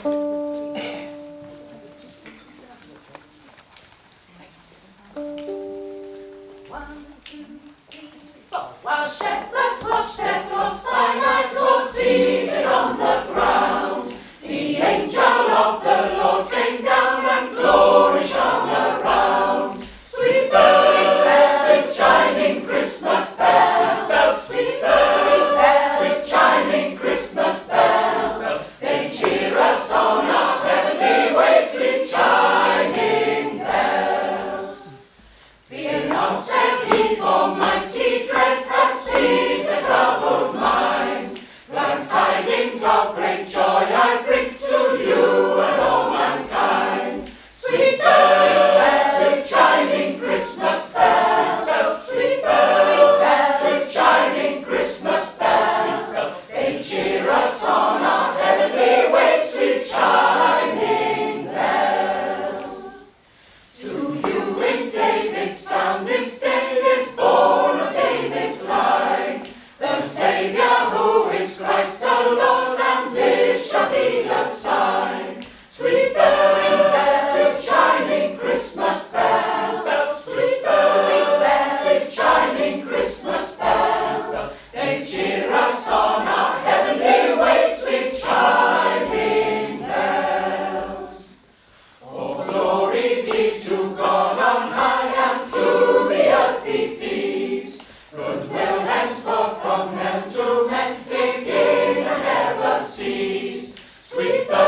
One, two, three, four. While shepherds watched their flocks by night, all seated on the ground, the angel of the Lord came down, and glory shone around. Sweet bells, with chiming Christmas bells, sweet bells, with chiming Christmas bells, they cheer us on our heavenly way, sweet chiming bells. Fear not, said he, for mighty dread hath seized the troubled minds. Glad tidings of great joy I bring to you and all mankind. Sweet bells, with chiming Christmas bells, sweet bells, with chiming Christmas bells, they cheer us on our heavenly way, sweet chiming bells. To you in David's town this day is born of David's light, the Saviour who is Christ the Lord, and this shall be the sign. Sweet bells, with chiming Christmas bells, sweet bells, with chiming Christmas bells, they cheer us on our heavenly way, sweet chiming bells. Oh, glory be to God on high, and to the earth be peace. Goodwill henceforth from them to men, begin and never cease. Sweet bells,